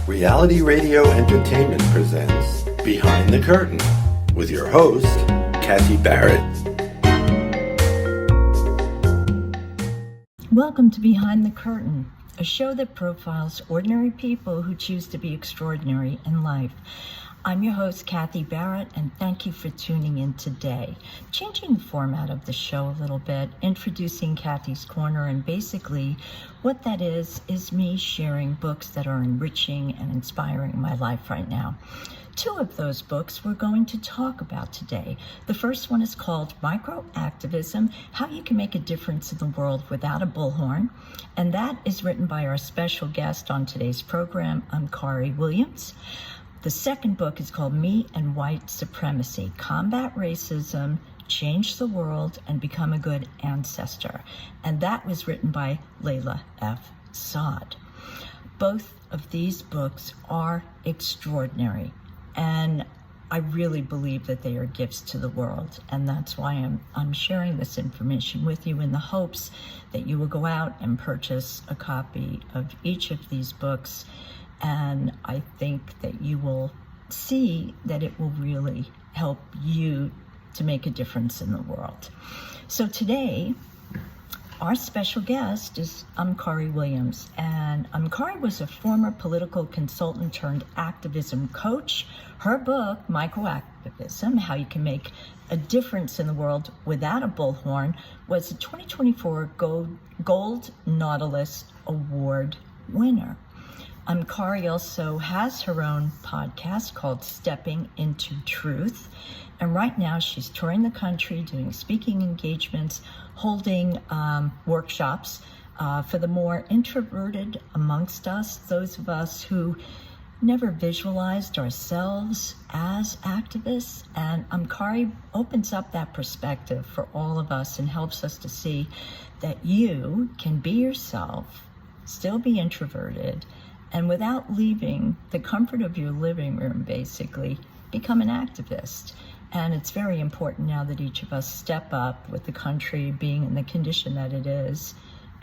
Reality Radio Entertainment presents Behind the Curtain with your host, Kathy Barrett. Welcome to Behind the Curtain, a show that profiles ordinary people who choose to be extraordinary in life. I'm your host, Kathy Barrett, and thank you for tuning in today. Changing the format of the show a little bit, introducing Kathy's Corner, and basically what that is me sharing books that are enriching and inspiring my life right now. Two of those books we're going to talk about today. The first one is called Micro-Activism, How You Can Make a Difference in the World Without a Bullhorn. And that is written by our special guest on today's program, Omkari Williams. The second book is called Me and White Supremacy, Combat Racism, Change the World, and Become a Good Ancestor. And that was written by Layla F. Saad. Both of these books are extraordinary. And I really believe that they are gifts to the world. And that's why I'm sharing this information with you in the hopes that you will go out and purchase a copy of each of these books. And I think that you will see that it will really help you to make a difference in the world. So today, our special guest is Omkari Williams, and Omkari was a former political consultant turned activism coach. Her book, Micro-Activism, How You Can Make a Difference in the World Without a Bullhorn, was a 2024 Gold Nautilus Award winner. Omkari also has her own podcast called Stepping into Truth. And right now she's touring the country, doing speaking engagements, holding workshops for the more introverted amongst us, those of us who never visualized ourselves as activists. And Omkari opens up that perspective for all of us and helps us to see that you can be yourself, still be introverted, and without leaving the comfort of your living room, basically, become an activist. And it's very important now that each of us step up with the country being in the condition that it is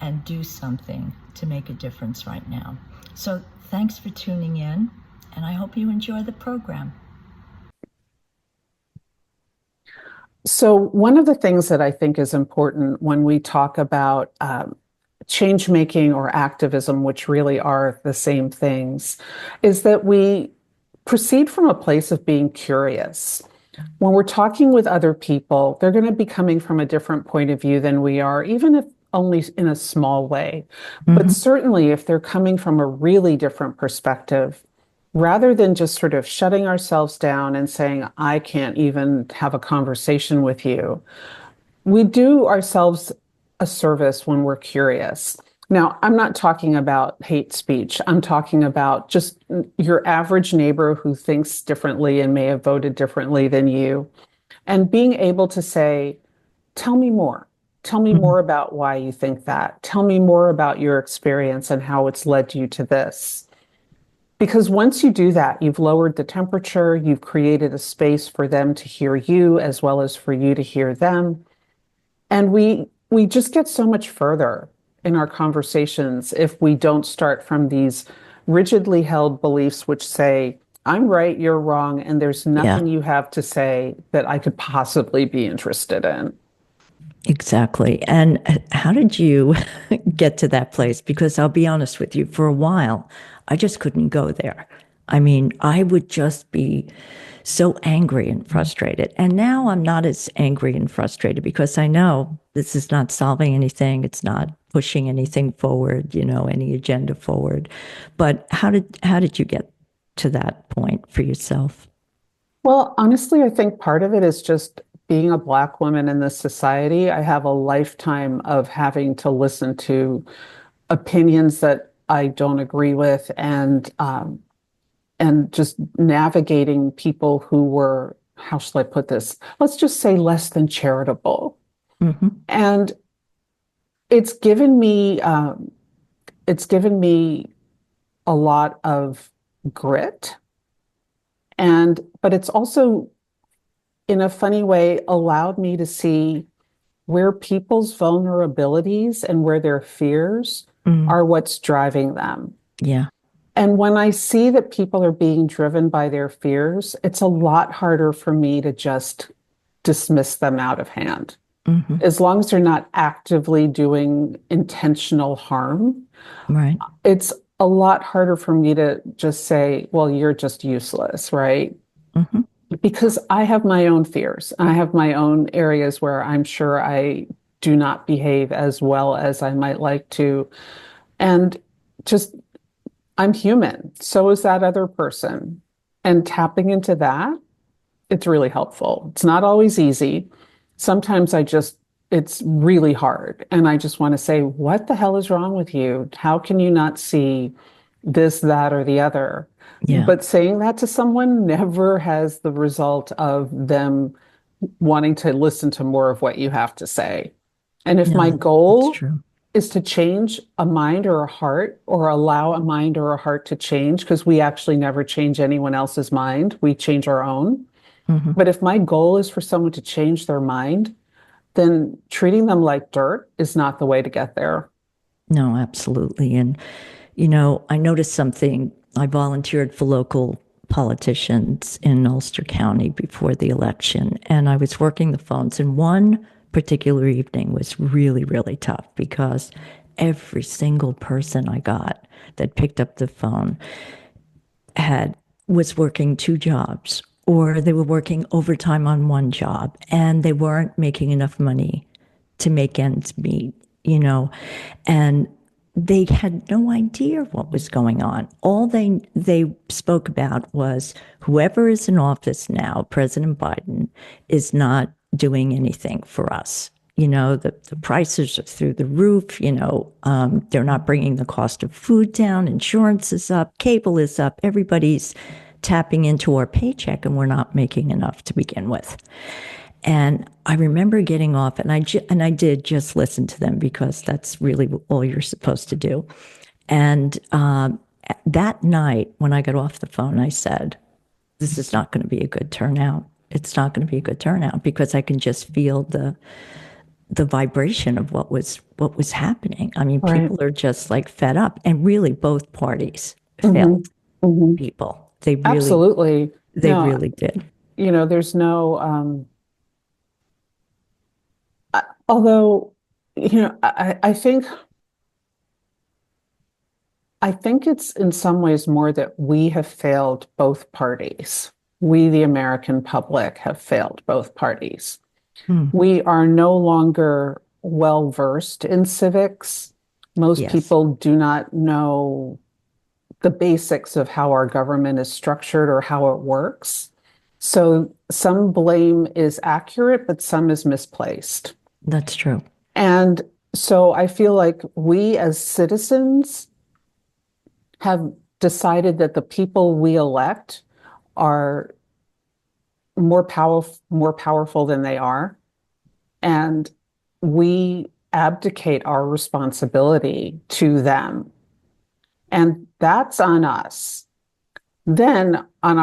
and do something to make a difference right now. So thanks for tuning in, and I hope you enjoy the program. So one of the things that I think is important when we talk about change making or activism, which really are the same things, is that we proceed from a place of being curious. When we're talking with other people, they're going to be coming from a different point of view than we are, even if only in a small way. But certainly if they're coming from a really different perspective, rather than just sort of shutting ourselves down and saying, I can't even have a conversation with you, we do ourselves a service when we're curious. Now, I'm not talking about hate speech. I'm talking about just your average neighbor who thinks differently and may have voted differently than you. And being able to say, tell me more. Tell me more about why you think that. Tell me more about your experience and how it's led you to this. Because once you do that, you've lowered the temperature, you've created a space for them to hear you as well as for you to hear them. And we just get so much further in our conversations if we don't start from these rigidly held beliefs which say, I'm right, you're wrong, and there's nothing you have to say that I could possibly be interested in. Exactly. And how did you get to that place? Because I'll be honest with you, for a while, I just couldn't go there. I mean, I would just be so angry and frustrated. And now I'm not as angry and frustrated because I know this is not solving anything. It's not pushing anything forward, any agenda forward. But how did you get to that point for yourself? Well, honestly, I think part of it is just being a Black woman in this society. I have a lifetime of having to listen to opinions that I don't agree with, and just navigating people who were, how shall I put this? Let's just say less than charitable. And it's given me a lot of grit, but it's also, in a funny way, allowed me to see where people's vulnerabilities and where their fears are what's driving them. Yeah. And when I see that people are being driven by their fears, it's a lot harder for me to just dismiss them out of hand. Hmm. As long as they're not actively doing intentional harm, Right. it's a lot harder for me to just say, well, you're just useless, right? Hmm. Because I have my own fears. I have my own areas where I'm sure I do not behave as well as I might like to. And just, I'm human. So is that other person. And tapping into that, it's really helpful. It's not always easy. Sometimes it's really hard. And I just want to say, what the hell is wrong with you? How can you not see this, that, or the other? Yeah. But saying that to someone never has the result of them wanting to listen to more of what you have to say. And if No, my that's goal true. is to change a mind or a heart or allow a mind or a heart to change, because we actually never change anyone else's mind, we change our own. Hmm. But if my goal is for someone to change their mind, then treating them like dirt is not the way to get there. No, absolutely. And, you know, I noticed something. I volunteered for local politicians in Ulster County before the election, and I was working the phones. And one particular evening was really, really tough because every single person I got that picked up the phone had was working two jobs, or they were working overtime on one job and they weren't making enough money to make ends meet, you know, and they had no idea what was going on. All they spoke about was whoever is in office now, President Biden, is not doing anything for us. You know, the prices are through the roof. You know, they're not bringing the cost of food down. Insurance is up. Cable is up. Everybody's tapping into our paycheck, and we're not making enough to begin with. And I remember getting off, and I did just listen to them because that's really all you're supposed to do. And that night, when I got off the phone, I said, "This is not going to be a good turnout. It's not going to be a good turnout because I can just feel the vibration of what was happening. I mean, Right. people are just like fed up, and really, both parties Hmm. failed Hmm. people. Absolutely. They No, really did. there's no, although, I think it's in some ways more that we have failed both parties. We, the American public, have failed both parties. Hmm. We are no longer well versed in civics. Most Yes, people do not know the basics of how our government is structured or how it works. So some blame is accurate, but some is misplaced. that's true. And so I feel like we as citizens have decided that the people we elect are more powerful than they are. And we abdicate our responsibility to them. And that's on us. Then on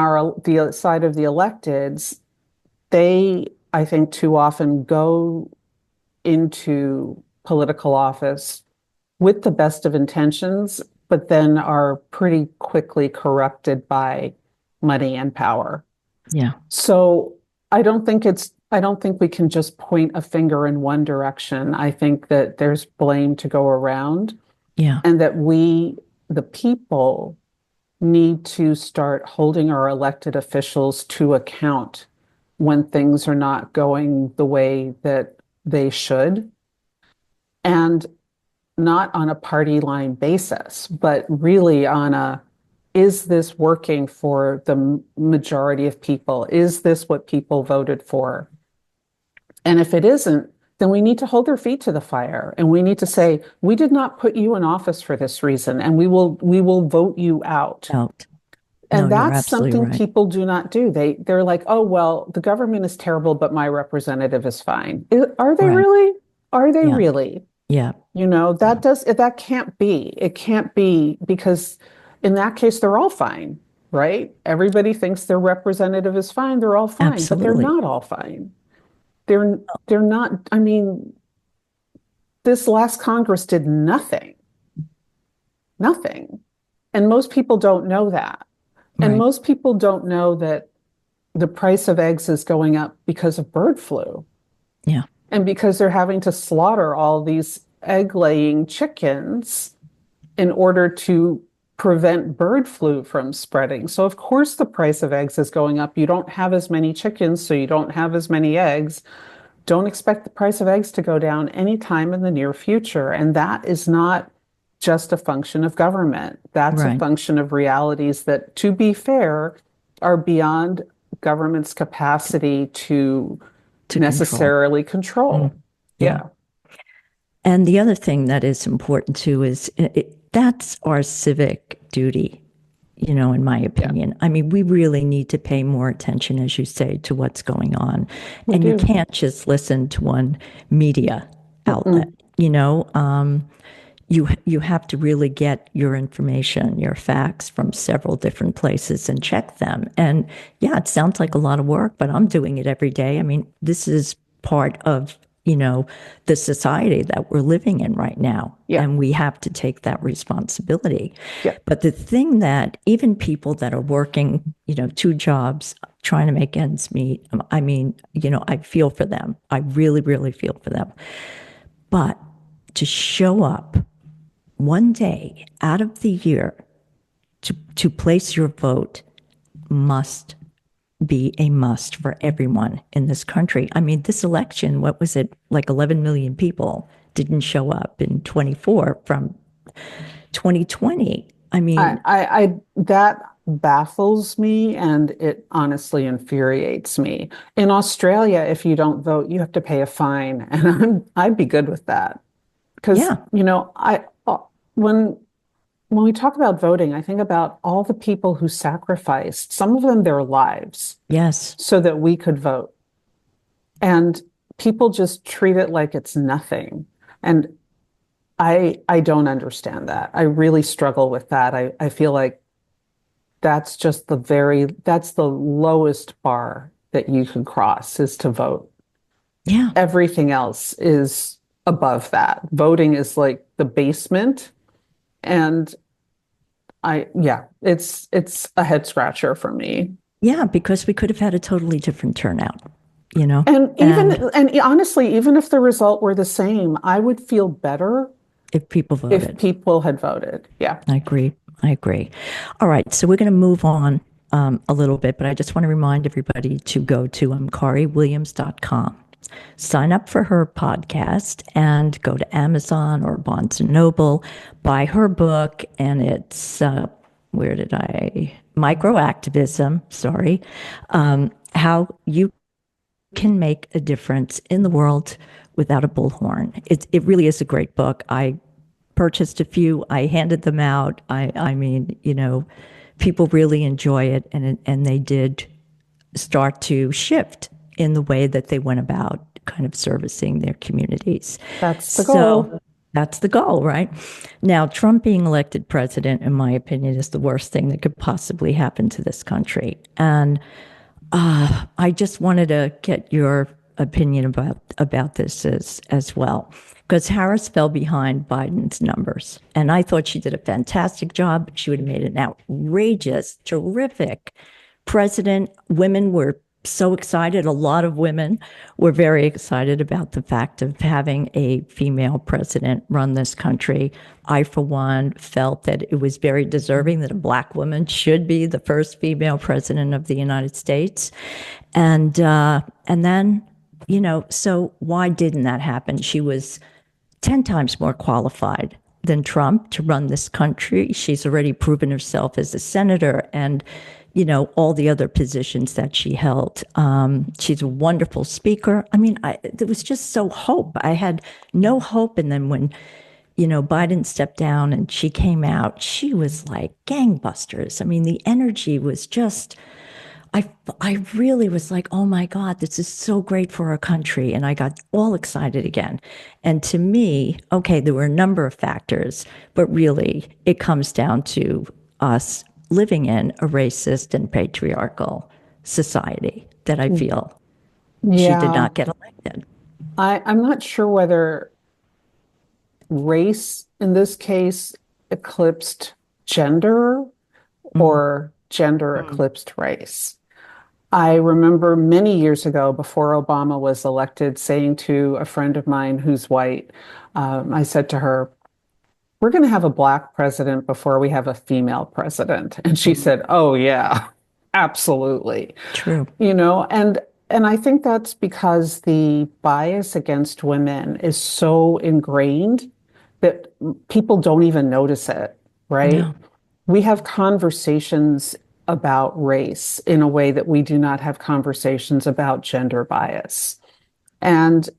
the side of the electeds, they, I think, too often go into political office with the best of intentions, but then are pretty quickly corrupted by money and power. Yeah, So I don't think we can just point a finger in one direction. I think that there's blame to go around, yeah, and that we, the people, need to start holding our elected officials to account when things are not going the way that they should. And not on a party line basis, but really on is this working for the majority of people? Is this what people voted for? And if it isn't, then we need to hold their feet to the fire and we need to say, we did not put you in office for this reason, and we will vote you out. out. No, And you're that's absolutely something right. people do not do. They're like, oh well, the government is terrible, but my representative is fine. Are they Right. really? Are they Yeah, really? yeah, That that can't be. It can't be, because in that case, they're all fine, right? Everybody thinks their representative is fine. They're all fine, but they're absolutely. not all fine. They're not. I mean, this last Congress did nothing, nothing. And most people don't know that. And Right. most people don't know that the price of eggs is going up because of bird flu Yeah. and because they're having to slaughter all these egg-laying chickens in order to prevent bird flu from spreading. So of course the price of eggs is going up. You don't have as many chickens, so you don't have as many eggs. Don't expect the price of eggs to go down anytime in the near future. And that is not just a function of government. That's a Right. function of realities that, to be fair, are beyond government's capacity to To control. necessarily control. Yeah. Yeah. And the other thing that is important too is that's our civic duty, in my Yeah. opinion. I mean, we really need to pay more attention, as you say, to what's going on. We And you do. can't just listen to one media outlet, Mm-mm. You have to really get your information, your facts from several different places and check them. And yeah, it sounds like a lot of work, but I'm doing it every day. I mean, this is part of, the society that we're living in right now. Yeah. And we have to take that responsibility. Yeah. But the thing that even people that are working, two jobs, trying to make ends meet, I mean, I feel for them. I really, really feel for them. But to show up one day out of the year to place your vote must be a must for everyone in this country. I mean, this election, what was it, like 11 million people didn't show up in 24 from 2020. I mean, That baffles me and it honestly infuriates me. In Australia, if you don't vote, you have to pay a fine, and I'd be good with that. Because, yeah, when we talk about voting, I think about all the people who sacrificed, some of them their lives, yes, so that we could vote. And people just treat it like it's nothing. And I don't understand that. I really struggle with that. I feel like that's the lowest bar that you can cross is to vote. yeah. Everything else is above that. Voting is like the basement. And yeah, it's a head scratcher for me. Yeah, because we could have had a totally different turnout, you know? And honestly, even if the result were the same, I would feel better If people if voted. people had voted. Yeah. I agree. I agree. All right. So we're going to move on a little bit, but I just want to remind everybody to go to omkariwilliams.com, sign up for her podcast, and go to Amazon or Barnes and Noble, buy her book. And it's, Microactivism, sorry, how you can make a difference in the world without a bullhorn. It really is a great book. I purchased a few. I handed them out. I mean, people really enjoy it, and they did start to shift in the way that they went about kind of servicing their communities. That's the So goal. that's the goal, right? Now, Trump being elected president, in my opinion, is the worst thing that could possibly happen to this country. And I just wanted to get your opinion about this as well, because Harris fell behind Biden's numbers, and I thought she did a fantastic job. She would have made an outrageous, terrific president. Women were so excited. A lot of women were very excited about the fact of having a female president run this country. I, for one, felt that it was very deserving that a Black woman should be the first female president of the United States. And then, so why didn't that happen? She was 10 times more qualified than Trump to run this country. She's already proven herself as a senator and, all the other positions that she held. She's a wonderful speaker. I mean, there was just so hope. I had no hope. And then when, Biden stepped down and she came out, she was like gangbusters. I mean, the energy was just, I really was like, oh my God, this is so great for our country. And I got all excited again. And to me, okay, there were a number of factors, but really it comes down to us living in a racist and patriarchal society that I feel she did Yeah. not get elected. I'm not sure whether race in this case eclipsed gender Mm. or gender eclipsed race. I remember many years ago, before Obama was elected, saying to a friend of mine who's white, I said to her, we're going to have a black president before we have a female president. And she said, oh, yeah, absolutely. True. And I think that's because the bias against women is so ingrained that people don't even notice it, right? No. We have conversations about race in a way that we do not have conversations about gender bias. And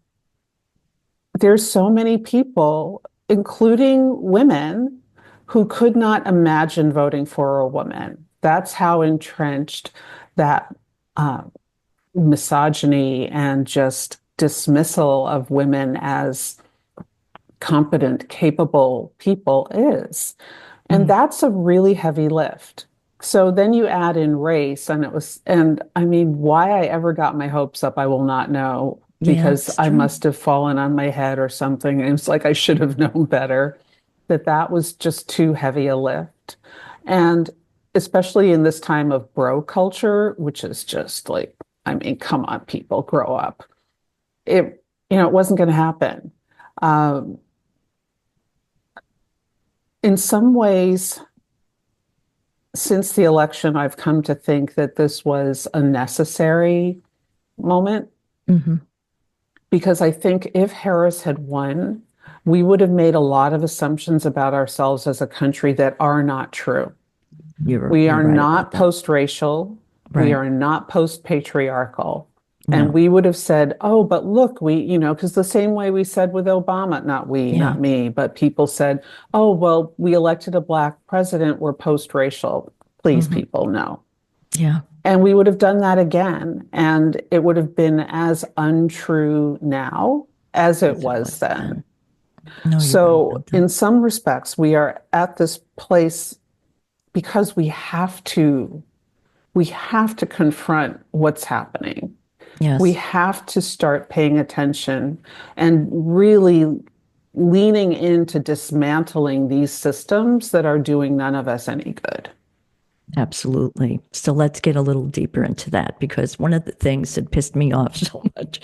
there's so many people, including women, who could not imagine voting for a woman. That's how entrenched that misogyny and just dismissal of women as competent, capable people is. And that's a really heavy lift. So then you add in race, and I mean, why I ever got my hopes up, I will not know, Yeah, because it's I true. must have fallen on my head or something. And it's like I should have known better, that was just too heavy a lift. And especially in this time of bro culture, which is just like, I mean, come on, people, grow up. It wasn't going to happen. Um, in some ways, since the election, I've come to think that this was a necessary moment, Hmm. because I think if Harris had won, we would have made a lot of assumptions about ourselves as a country that are not true. We You're are right about not that. post-racial. We Right. are not post-patriarchal. And No. we would have said, oh, but look, because the same way we said with Obama, not we, Yeah. not me, but people said, oh, well, we elected a black president, we're post-racial. Please, Hmm. people, no. Yeah. And we would have done that again. And it would have been as untrue now as it As it was was then. then. No, you're right So, about that. in some respects, we are at this place because we have to confront what's happening. We Yes. have to start paying attention and really leaning into dismantling these systems that are doing none of us any good. Absolutely. So let's get a little deeper into that, because one of the things that pissed me off so much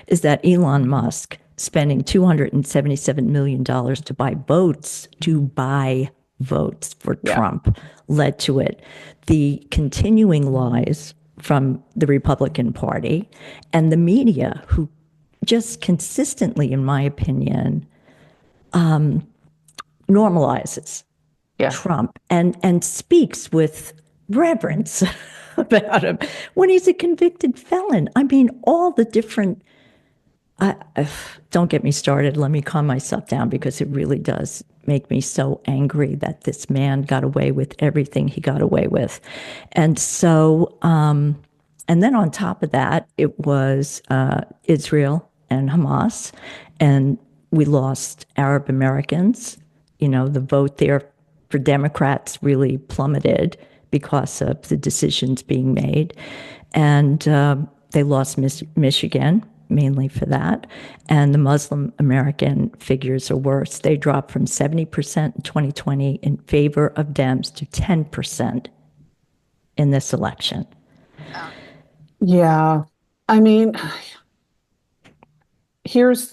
is that Elon Musk spending $277 million to buy votes for Yeah. Trump led to it. The continuing lies from the Republican Party and the media, who just consistently, in my opinion, normalizes Yeah. Trump and speaks with reverence about him when he's a convicted felon. I mean, all the different. Don't get me started. Let me calm myself down, because it really does make me so angry that this man got away with everything he got away with. And so, and then on top of that, it was Israel and Hamas, and we lost Arab Americans. The vote there for Democrats really plummeted because of the decisions being made. And they lost Michigan, mainly for that. And the Muslim American figures are worse. They dropped from 70% in 2020 in favor of Dems to 10% in this election. Yeah. I mean, here's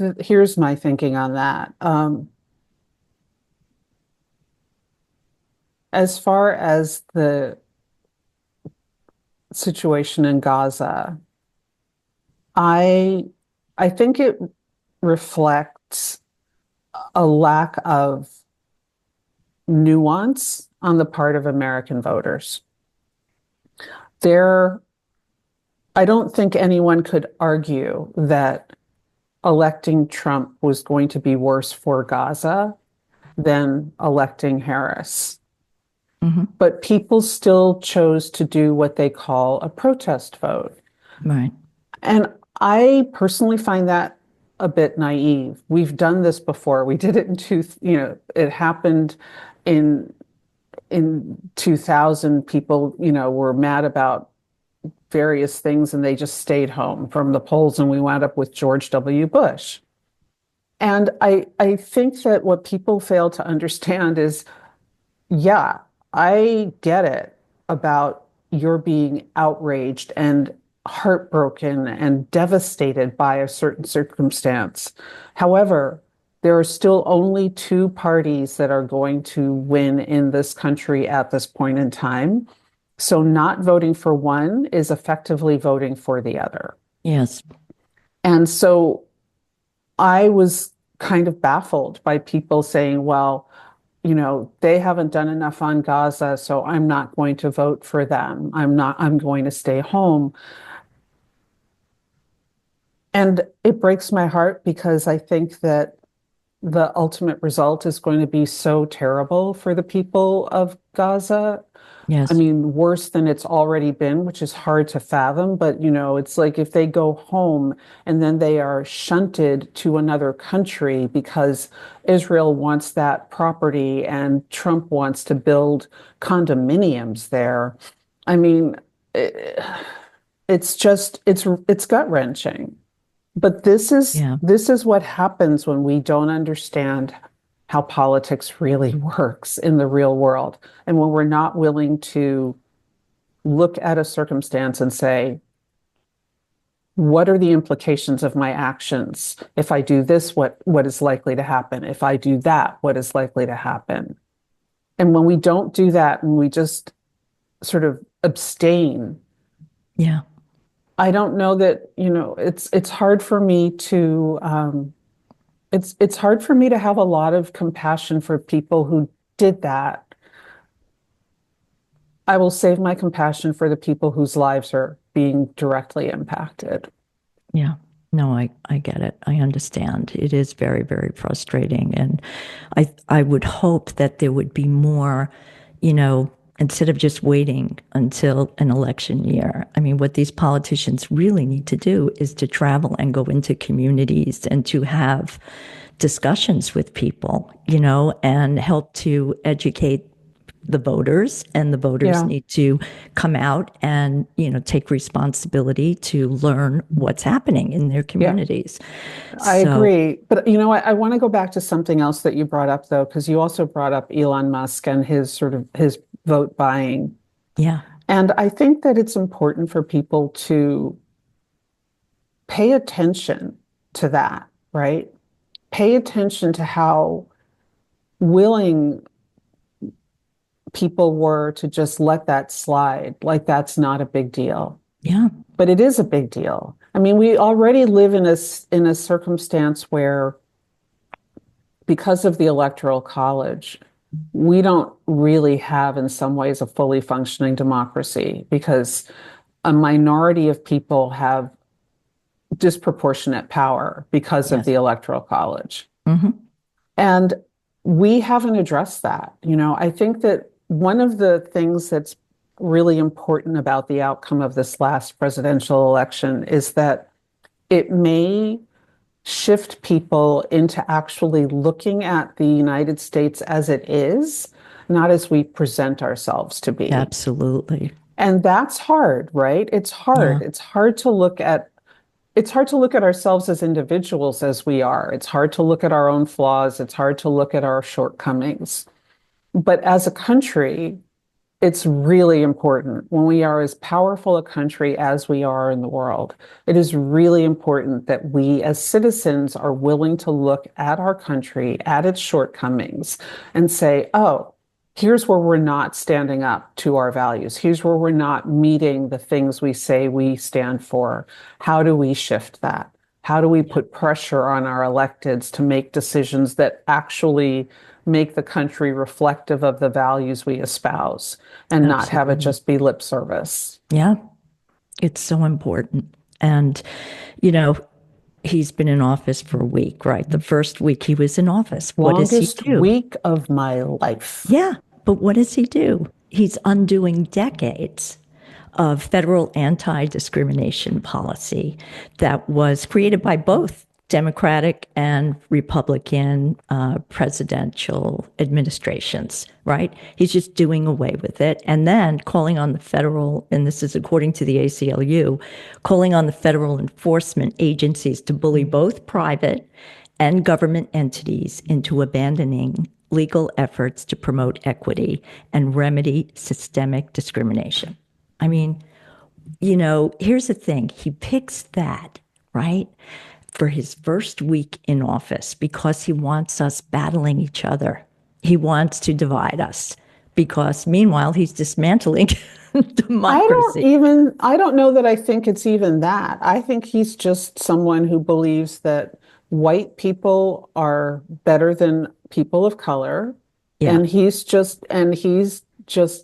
my thinking on that. As far as the situation in Gaza, I I think it reflects a lack of nuance on the part of American voters. There, I don't think anyone could argue that electing Trump was going to be worse for Gaza than electing Harris. Mm-hmm. But people still chose to do what they call a protest vote. Right. And I personally find that a bit naive. We've done this before. We did it it happened in 2000. People, were mad about various things and they just stayed home from the polls, and we wound up with George W. Bush. And I think that what people fail to understand is, yeah, I get it about your being outraged and heartbroken and devastated by a certain circumstance. However, there are still only two parties that are going to win in this country at this point in time. So not voting for one is effectively voting for the other. Yes. And so I was kind of baffled by people saying, well, they haven't done enough on Gaza, so I'm not going to vote for them. I'm going to stay home. And it breaks my heart because I think that the ultimate result is going to be so terrible for the people of Gaza. I Yes. mean, worse than it's already been, which is hard to fathom. But, it's like if they go home and then they are shunted to another country because Israel wants that property and Trump wants to build condominiums there. I mean, it's gut wrenching. But Yeah. this is what happens when we don't understand how politics really works in the real world. And when we're not willing to look at a circumstance and say, what are the implications of my actions? If I do this, what is likely to happen? If I do that, what is likely to happen? And when we don't do that and we just sort of abstain, Yeah. I don't know that, it's hard for me to it's hard for me to have a lot of compassion for people who did that. I will save my compassion for the people whose lives are being directly impacted. Yeah. No, I get it. I understand. It is very, very frustrating. And I would hope that there would be more, instead of just waiting until an election year. I mean, what these politicians really need to do is to travel and go into communities and to have discussions with people, and help to educate the voters, and the voters Yeah. need to come out and, take responsibility to learn what's happening in their communities. I So, agree. But I want to go back to something else that you brought up though, because you also brought up Elon Musk and his vote buying. yeah, And I think that it's important for people to pay attention to that, right? Pay attention to how willing people were to just let that slide. Like that's not a big deal. yeah, But it is a big deal. I mean, we already live in a circumstance where, because of the Electoral College, we don't really have, in some ways, a fully functioning democracy because a minority of people have disproportionate power because of yes. the Electoral College. Hmm. And we haven't addressed that. I think that one of the things that's really important about the outcome of this last presidential election is that it may shift people into actually looking at the United States as it is, not as we present ourselves to be. Absolutely. And that's hard, right? It's hard. Yeah. It's hard to look at ourselves as individuals as we are. It's hard to look at our own flaws. It's hard to look at our shortcomings. But as a country, it's really important when we are as powerful a country as we are in the world. It is really important that we as citizens are willing to look at our country, at its shortcomings, and say, oh, here's where we're not standing up to our values. Here's where we're not meeting the things we say we stand for. How do we shift that? How do we put pressure on our electeds to make decisions that actually make the country reflective of the values we espouse and not have it just be lip service? Yeah. It's so important. And, he's been in office for a week, right? The first week he was in office. What does he Longest do? week of my life. Yeah. But what does he do? He's undoing decades of federal anti-discrimination policy that was created by both Democratic and Republican presidential administrations, right? He's just doing away with it. And then calling on the federal, and this is according to the ACLU, calling on the federal enforcement agencies to bully both private and government entities into abandoning legal efforts to promote equity and remedy systemic discrimination. I mean, here's the thing. He picks that, right, for his first week in office because he wants us battling each other. He wants to divide us because meanwhile he's dismantling democracy. I don't know that I think it's even that. I think he's just someone who believes that white people are better than people of color. Yeah. And he's just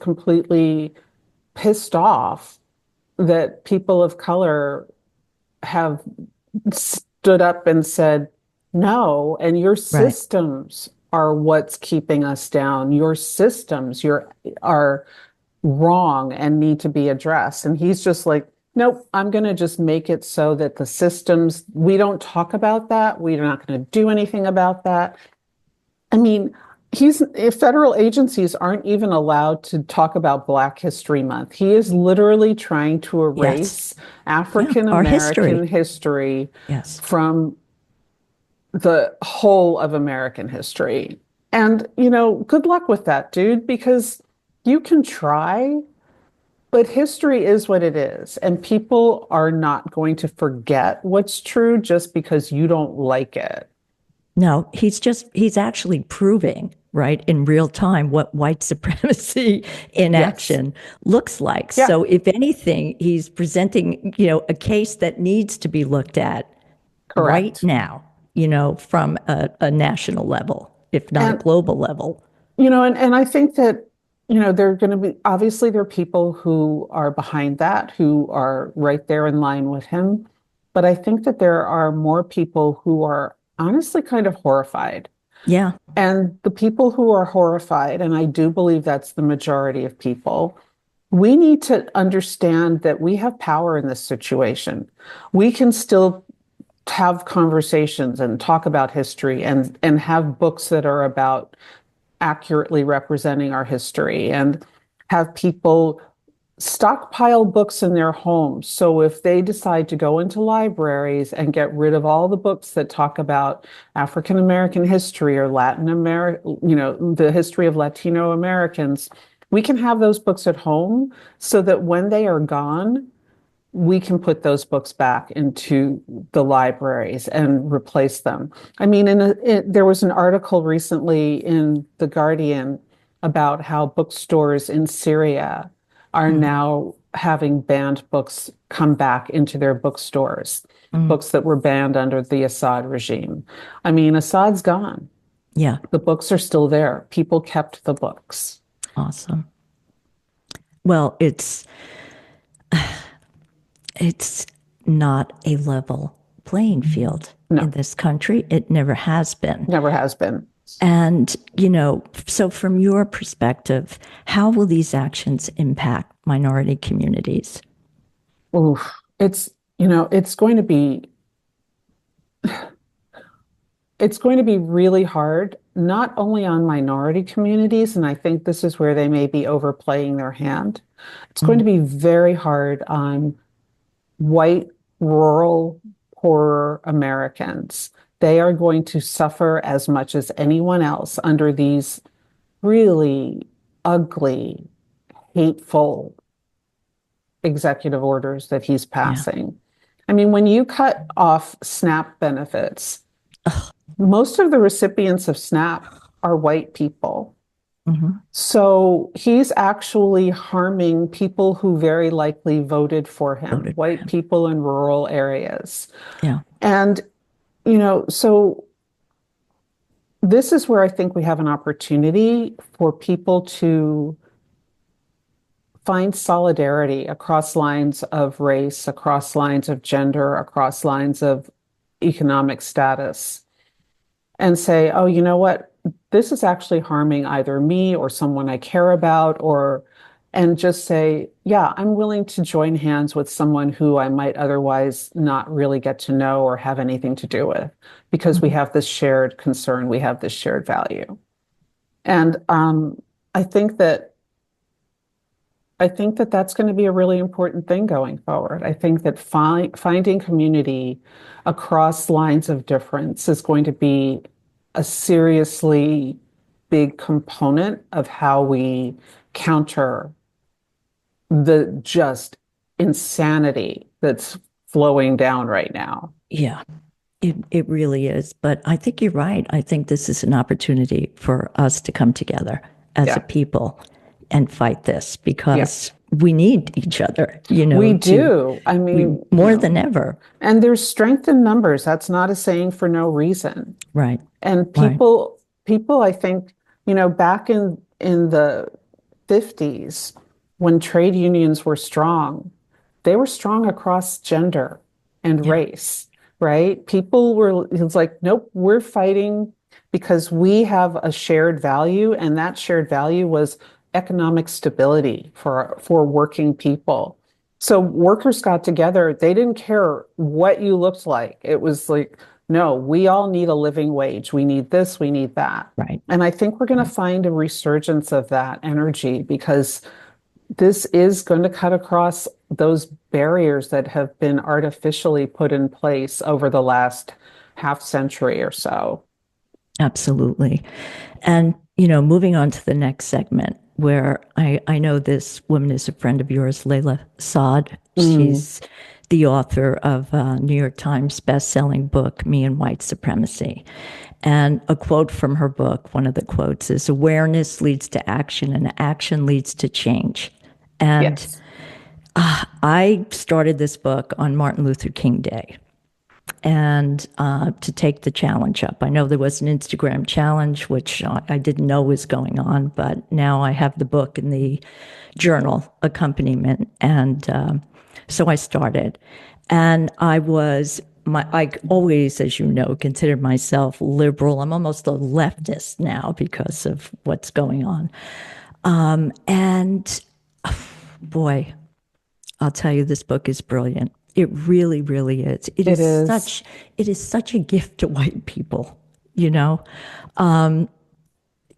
completely pissed off that people of color have stood up and said, no, and your Right. systems are what's keeping us down. Your systems are wrong and need to be addressed. And he's just like, nope, I'm going to just make it so that the systems, we don't talk about that. We're not going to do anything about that. I mean, federal agencies aren't even allowed to talk about Black History Month. He is literally trying to erase African American history Yes. from the whole of American history. And, good luck with that, dude, because you can try, but history is what it is. And people are not going to forget what's true just because you don't like it. No, he's actually proving, right, in real time what white supremacy in action looks like. Yeah. So if anything, he's presenting, a case that needs to be looked at right Correct. now, from a national level, if not a And, global level. and I think that, there are going to be, obviously, there are people who are behind that, who are right there in line with him. But I think that there are more people who are honestly kind of horrified. Yeah. And the people who are horrified, and I do believe that's the majority of people, we need to understand that we have power in this situation. We can still have conversations and talk about history and have books that are about accurately representing our history and have people stockpile books in their homes. So if they decide to go into libraries and get rid of all the books that talk about African American history or Latin America, the history of Latino Americans, we can have those books at home so that when they are gone, we can put those books back into the libraries and replace them. I mean, there was an article recently in The Guardian about how bookstores in Syria are now having banned books come back into their bookstores, books that were banned under the Assad regime. I mean, Assad's gone. Yeah. The books are still there. People kept the books. Awesome. Well, it's not a level playing field in this country. It never has been. Never has been. And, so from your perspective, how will these actions impact minority communities? Oof. It's going to be really hard, not only on minority communities, and I think this is where they may be overplaying their hand. It's going to be very hard on white, rural, poorer Americans. They are going to suffer as much as anyone else under these really ugly, hateful executive orders that he's passing. Yeah. I mean, when you cut off SNAP benefits, most of the recipients of SNAP are white people. So he's actually harming people who very likely voted for him, white people in rural areas. Yeah. And, so this is where I think we have an opportunity for people to find solidarity across lines of race, across lines of gender, across lines of economic status, and say, oh, you know what? This is actually harming either me or someone I care about, and just say, yeah, I'm willing to join hands with someone who I might otherwise not really get to know or have anything to do with, because we have this shared concern, we have this shared value. And I think that that's going to be a really important thing going forward. I think that finding community across lines of difference is going to be a seriously big component of how we counter the just insanity that's flowing down right now. Yeah, it really is. But I think you're right. I think this is an opportunity for us to come together as a Yeah. people and fight this Yeah. because we need each other, We do. I mean, more than ever. and there's strength in numbers. That's not a saying for no reason. Right. And Right. people, I think, back in the 50s, when trade unions were strong, they were strong across gender and Yeah. race, right? It's like, nope, we're fighting because we have a shared value, and that shared value was economic stability for working people. So workers got together. They didn't care what you looked like. It was like, no, we all need a living wage. We need this, we need that. Right. And I think we're going to find a resurgence of that energy because this is going to cut across those barriers that have been artificially put in place over the last half century or so. Absolutely. And, moving on to the next segment, where I know this woman is a friend of yours, Layla Saad. She's the author of a New York Times best-selling book, Me and White Supremacy. And a quote from her book, one of the quotes is, awareness leads to action and action leads to change. And Yes. I started this book on Martin Luther King Day and to take the challenge up. I know there was an Instagram challenge, which I didn't know was going on, but now I have the book and the journal accompaniment. And so I started. And I always, as you know, considered myself liberal. I'm almost a leftist now because of what's going on. And boy, I'll tell you, this book is brilliant. It really, really is. It is such a gift to white people,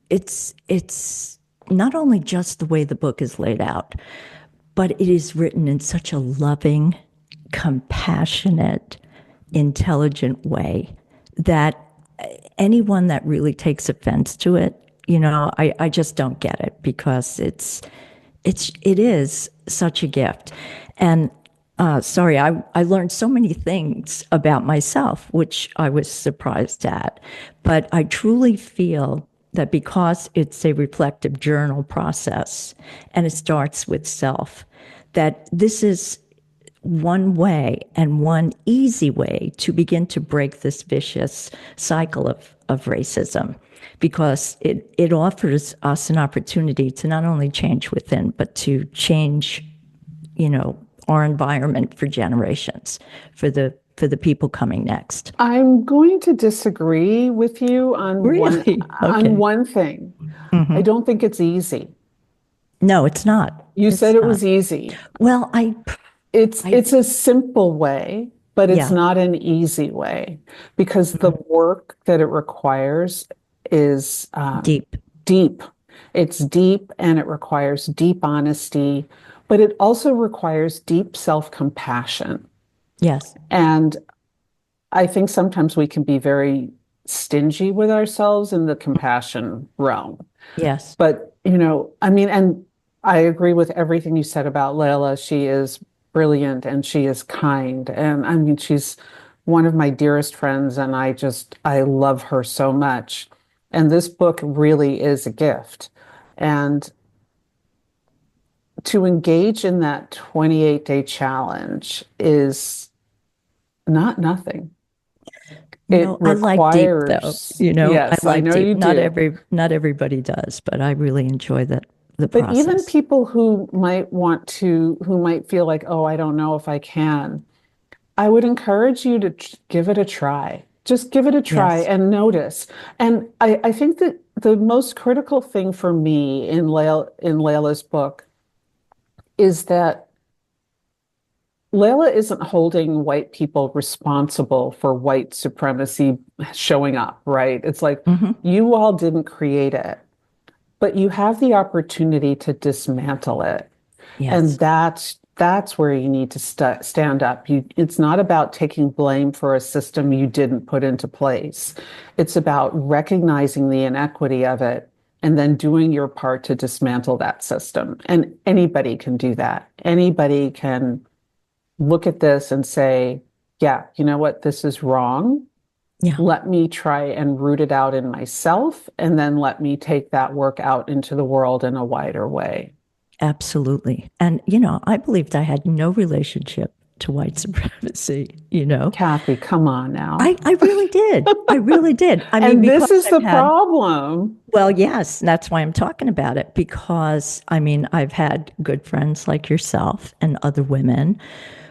It's not only just the way the book is laid out, but it is written in such a loving, compassionate, intelligent way that anyone that really takes offense to it, I just don't get it because it is such a gift. And sorry, I learned so many things about myself, which I was surprised at. But I truly feel that because it's a reflective journal process and it starts with self, that this is one way and one easy way to begin to break this vicious cycle of racism, because it offers us an opportunity to not only change within, but to change, our environment for generations, for the people coming next. I'm going to disagree with you on Really? on one thing. I don't think it's easy. No, it's not. You It's said it not. was easy. Well, It's a simple way, but it's Yeah. not an easy way because the work that it requires is deep. deep. It's deep and it requires deep honesty, but it also requires deep self-compassion. Yes. And I think sometimes we can be very stingy with ourselves in the compassion realm. Yes. But, and I agree with everything you said about Layla. She is brilliant and she is kind. And I mean, she's one of my dearest friends, and I love her so much. And this book really is a gift. And to engage in that 28-day challenge is not nothing. It I like deep, though. requires, I yes, I like know deep. you do. Not everybody does, but I really enjoy the But process. even people who might feel like, oh, I don't know if I can, I would encourage you to give it a try. Just give it a try Yes. and notice. And I think that the most critical thing for me in Layla's book is that Layla isn't holding white people responsible for white supremacy showing up, right? It's like, you all didn't create it, but you have the opportunity to dismantle it. And Yes. that's where you need to stand up. It's not about taking blame for a system you didn't put into place. It's about recognizing the inequity of it and then doing your part to dismantle that system. And anybody can do that. Anybody can look at this and say, yeah, you know what, this is wrong. Yeah. Let me try and root it out in myself, and then let me take that work out into the world in a wider way. Absolutely. And, I believed I had no relationship to white supremacy, Kathy, come on now. I really did. I really did. I mean, And this is the I've had- problem. Well, yes, that's why I'm talking about it, because I've had good friends like yourself and other women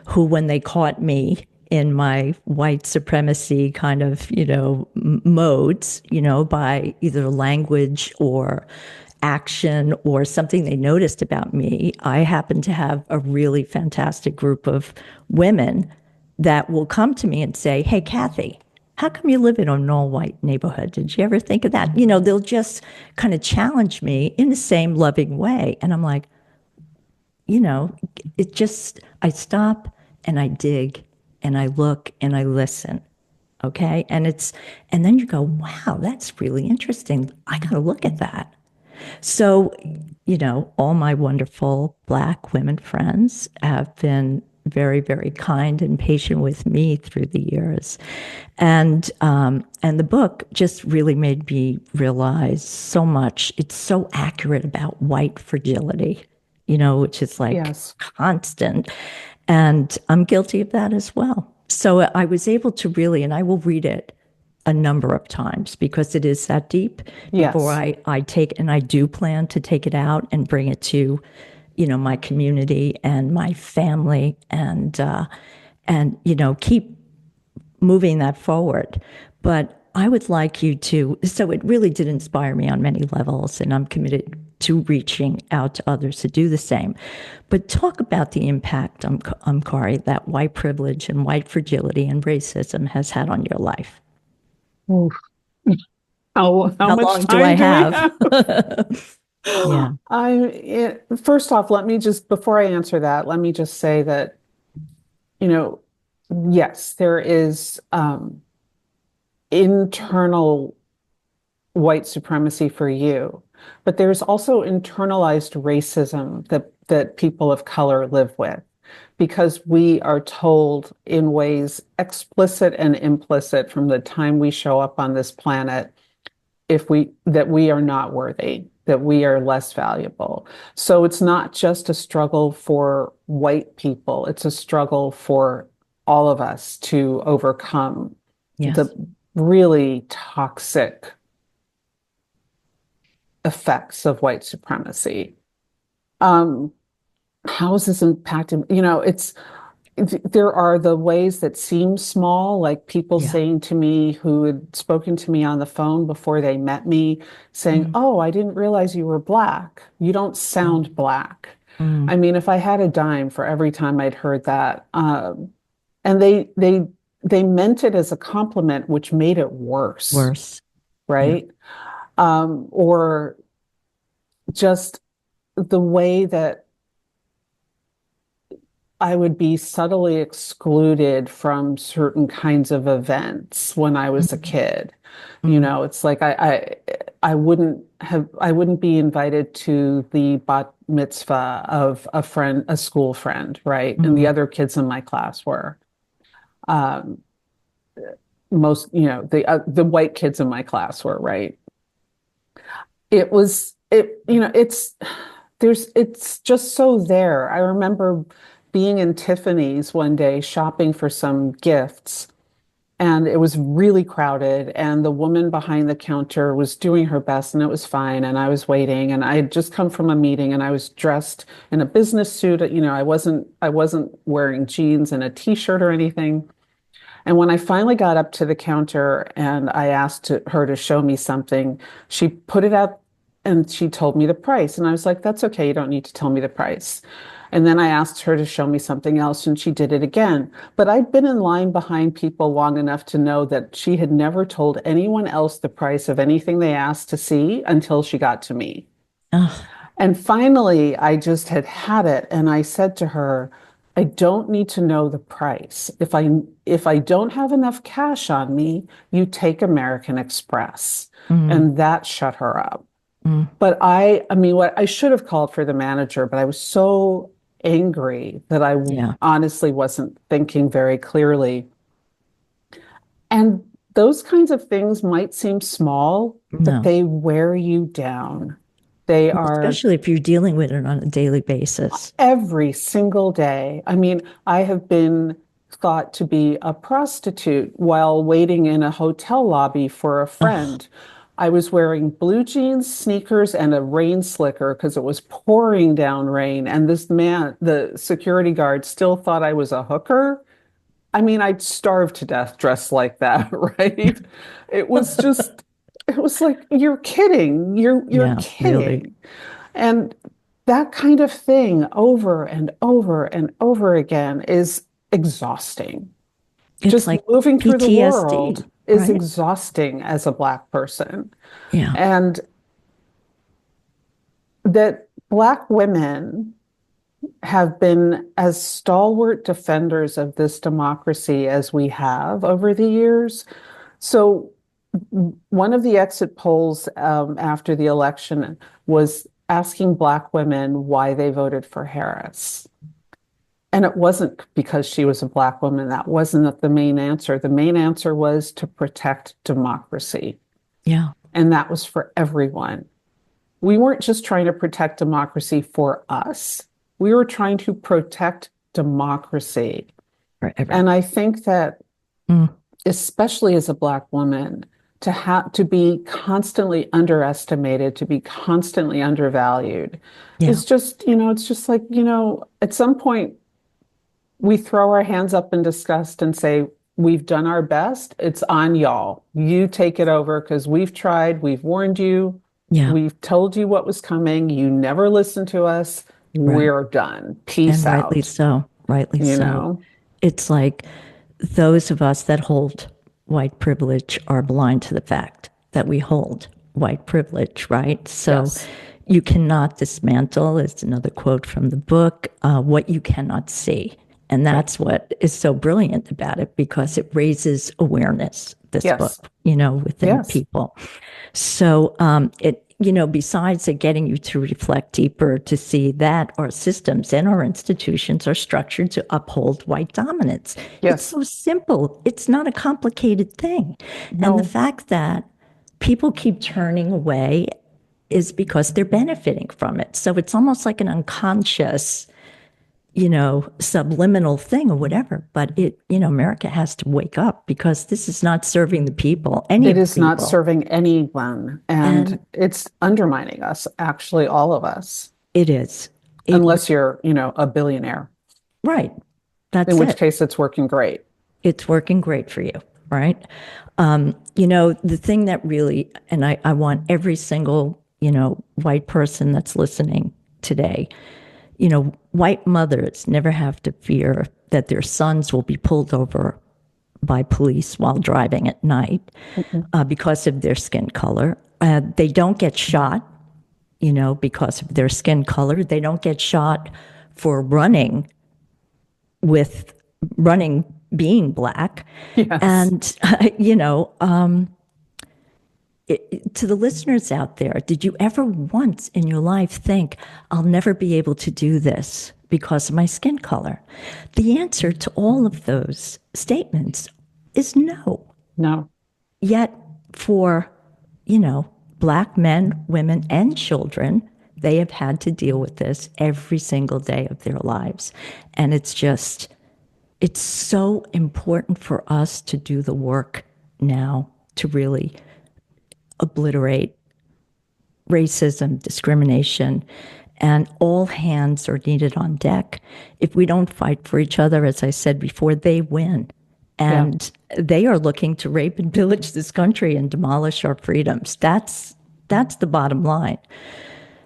who, when they caught me in my white supremacy kind of, modes, by either language or action or something they noticed about me, I happen to have a really fantastic group of women that will come to me and say, hey, Kathy, how come you live in an all-white neighborhood? Did you ever think of that? They'll just kind of challenge me in the same loving way. And I'm like, I stop and I dig and I look and I listen. Okay. And then you go, wow, that's really interesting. I got to look at that. So, all my wonderful Black women friends have been very, very kind and patient with me through the years. And the book just really made me realize so much. It's so accurate about white fragility, which is like Yes. constant. And I'm guilty of that as well. So I was able to really, and I will read it a number of times because it is that deep before I take, and I do plan to take it out and bring it to, my community and my family and keep moving that forward. But I would like you to, so it really did inspire me on many levels, and I'm committed to reaching out to others to do the same. But talk about the impact, Omkari, that white privilege and white fragility and racism has had on your life. Oof. How much long do time I we have? Yeah. First off, before I answer that, let me just say that, yes, there is internal white supremacy for you, but there's also internalized racism that people of color live with, because we are told in ways explicit and implicit from the time we show up on this planet that we are not worthy, that we are less valuable. So it's not just a struggle for white people, it's a struggle for all of us to overcome the really toxic effects of white supremacy. How is this impacting? There are the ways that seem small, like people saying to me who had spoken to me on the phone before they met me, saying, oh, I didn't realize you were Black. You don't sound Black. I mean, if I had a dime for every time I'd heard that, and they meant it as a compliment, which made it worse. Right? Or just the way that I would be subtly excluded from certain kinds of events when I was a kid. It's like I wouldn't be invited to the bat mitzvah of a school friend, right? And the other kids in my class were. The white kids in my class were, right? It's just so there. I remember being in Tiffany's one day shopping for some gifts, and it was really crowded, and the woman behind the counter was doing her best, and it was fine, and I was waiting, and I had just come from a meeting, and I was dressed in a business suit. I wasn't wearing jeans and a t-shirt or anything. And when I finally got up to the counter and I asked her to show me something, she put it up and she told me the price. And I was like, that's okay, you don't need to tell me the price. And then I asked her to show me something else, and she did it again. But I'd been in line behind people long enough to know that she had never told anyone else the price of anything they asked to see until she got to me. Ugh. And finally, I just had it. And I said to her, I don't need to know the price. If I don't have enough cash on me, you take American Express. And that shut her up. But I mean, what I should have called for the manager, but I was so angry that I Yeah. honestly wasn't thinking very clearly. And those kinds of things might seem small, but No. they wear you down. They Well, are especially if you're dealing with it on a daily basis. every single day. I mean, I have been thought to be a prostitute while waiting in a hotel lobby for a Oh, friend. I was wearing blue jeans, sneakers, and a rain slicker because it was pouring down rain. And this man, the security guard, still thought I was a hooker. I mean, I'd starve to death dressed like that, right? It was just, it was like, you're kidding. You're yeah, really. kidding. And that kind of thing over and over and over again is exhausting. It's Just like moving through the PTSD, world is right? exhausting as a Black person. Yeah. And that Black women have been as stalwart defenders of this democracy as we have over the years. So, one of the exit polls after the election was asking Black women why they voted for Harris. And it wasn't because she was a Black woman. That wasn't the main answer. The main answer was to protect democracy. Yeah. And that was for everyone. We weren't just trying to protect democracy for us. We were trying to protect democracy. Forever. And I think that, Mm, especially as a Black woman, to be constantly underestimated, to be constantly undervalued, yeah. is just, it's just like, at some point we throw our hands up in disgust and say, we've done our best. It's on y'all. You take it over because we've tried, we've warned you, Yeah. we've told you what was coming. You never listened to us. Right. We're done. Peace And rightly out. so. Rightly You so. know? It's like those of us that hold white privilege are blind to the fact that we hold white privilege, right? So Yes. you cannot dismantle, it's another quote from the book, what you cannot see. And Right. that's what is so brilliant about it because it raises awareness, this book, Yes. within Yes. people. So besides it getting you to reflect deeper to see that our systems and our institutions are structured to uphold white dominance. It's Yes. so simple. It's not a complicated thing. And the No. fact that people keep turning away is because they're benefiting from it. So it's almost like an unconscious, subliminal thing or whatever. But America has to wake up because this is not serving the people, any It of the is not people. serving anyone. And And it's undermining us, actually, all of us, it is. It, unless you're, a billionaire, right. in That's which it. case it's working great. It's working great for you, right? The thing that really, and I want every single, white person that's listening today, white mothers never have to fear that their sons will be pulled over by police while driving at night Mhm. because of their skin color. They don't get shot, because of their skin color. They don't get shot for with running being Black. Yes. And, to the listeners out there, did you ever once in your life think, I'll never be able to do this because of my skin color? The answer to all of those statements is no. No. Yet for, Black men, women, and children, they have had to deal with this every single day of their lives. And it's so important for us to do the work now to really obliterate racism, discrimination, and all hands are needed on deck. If we don't fight for each other, as I said before, they win. Yeah. And they are looking to rape and pillage this country and demolish our freedoms. That's the bottom line.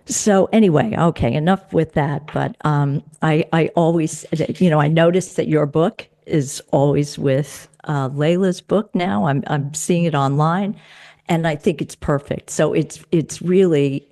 So anyway, okay, enough with that. But I always, I noticed that your book is always with Layla's book now. I'm seeing it online, and I think it's perfect. So it's really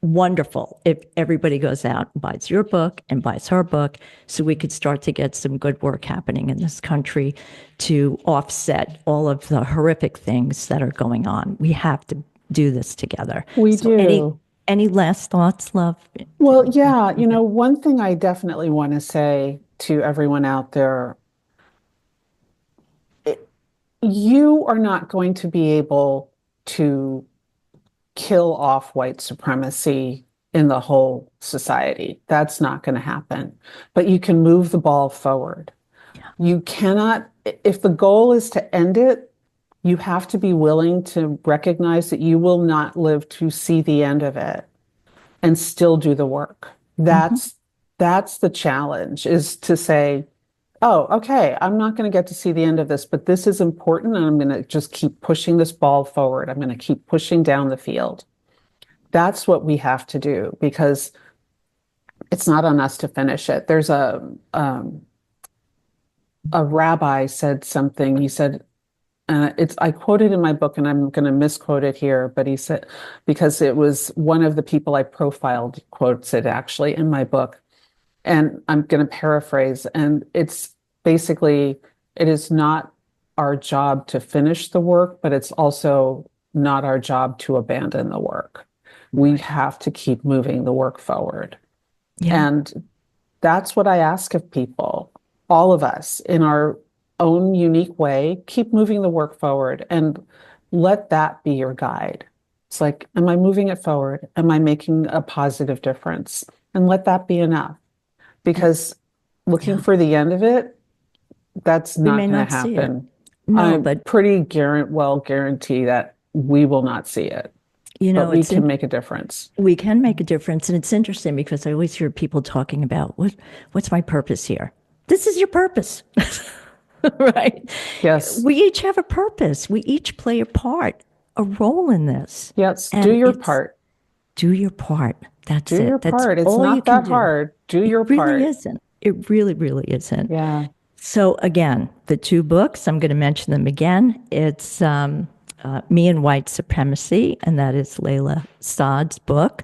wonderful if everybody goes out and buys your book and buys her book, so we could start to get some good work happening in this country to offset all of the horrific things that are going on. We have to do this together. We So do. any last thoughts, love? Well, yeah, one thing I definitely want to say to everyone out there, you are not going to be able to kill off white supremacy in the whole society. That's not going to happen. But you can move the ball forward. You cannot, if the goal is to end it, you have to be willing to recognize that you will not live to see the end of it and still do the work. That's the challenge, is to say, oh, okay, I'm not going to get to see the end of this, but this is important, and I'm going to just keep pushing this ball forward. I'm going to keep pushing down the field. That's what we have to do, because it's not on us to finish it. There's a rabbi said something. He said, I quoted in my book, and I'm going to misquote it here, but he said, because it was one of the people I profiled quotes it actually in my book, and I'm going to paraphrase, and it's basically, it is not our job to finish the work, but it's also not our job to abandon the work. We have to keep moving the work forward. Yeah. And that's what I ask of people, all of us in our own unique way. Keep moving the work forward and let that be your guide. It's like, am I moving it forward? Am I making a positive difference? And let that be enough. Because looking for the end of it, that's not going to happen. No, but pretty guarantee that we will not see it. But we can make a difference. We can make a difference. And it's interesting because I always hear people talking about, what's my purpose here? This is your purpose. Right? Yes. We each have a purpose. We each play a part, a role in this. Yes. Do your part. Do your part. That's it. Do your part. It's not that hard. Do your part. It really isn't. It really, really isn't. Yeah. So again, the two books, I'm going to mention them again. It's Me and White Supremacy, and that is Layla Saad's book.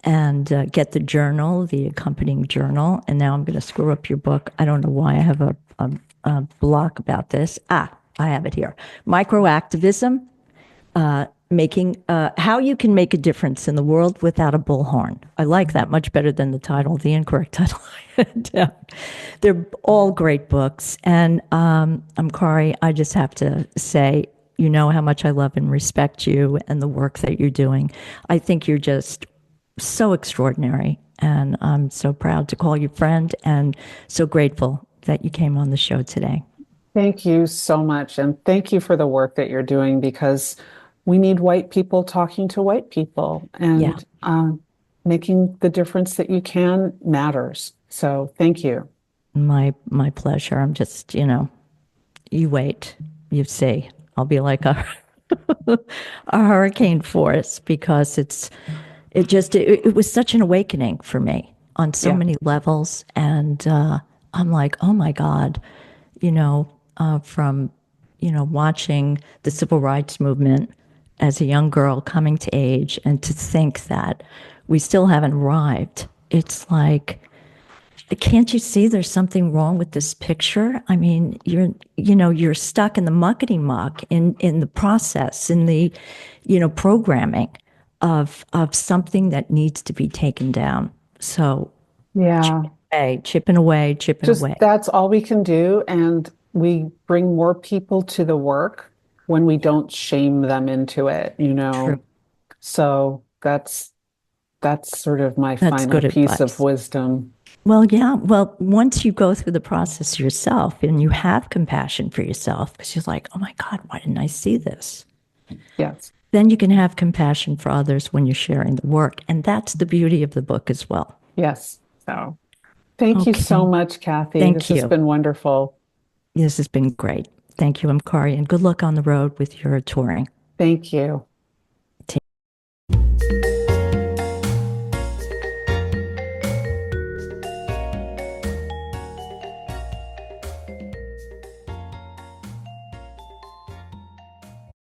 And get the journal, the accompanying journal. And now I'm going to screw up your book. I don't know why I have a block about this. I have it here. Microactivism, how you can make a difference in the world without a bullhorn. I like that much better than the title, the incorrect title. They're all great books. And Omkari, I just have to say, you know how much I love and respect you and the work that you're doing. I think you're just so extraordinary. And I'm so proud to call you friend and so grateful that you came on the show today. Thank you so much. And thank you for the work that you're doing, because we need white people talking to white people, and making the difference that you can matters. So thank you. My pleasure. I'm just, you wait, you see. I'll be like a hurricane force, because it was such an awakening for me on so many levels. And I'm like, oh my God, from, watching the civil rights movement as a young girl coming to age, and to think that we still haven't arrived. It's like, can't you see there's something wrong with this picture? I mean, you're stuck in the muckety muck, in the process, in the, programming of something that needs to be taken down. So chipping away. That's all we can do. And we bring more people to the work when we don't shame them into it, True. So that's sort of my final piece of wisdom. Well, yeah. Well, once you go through the process yourself and you have compassion for yourself, because you're like, oh my God, why didn't I see this? Yes. Then you can have compassion for others when you're sharing the work. And that's the beauty of the book as well. Yes. So thank you so much, Kathy. This has been wonderful. This has been great. Thank you, Omkari, and good luck on the road with your touring. Thank you.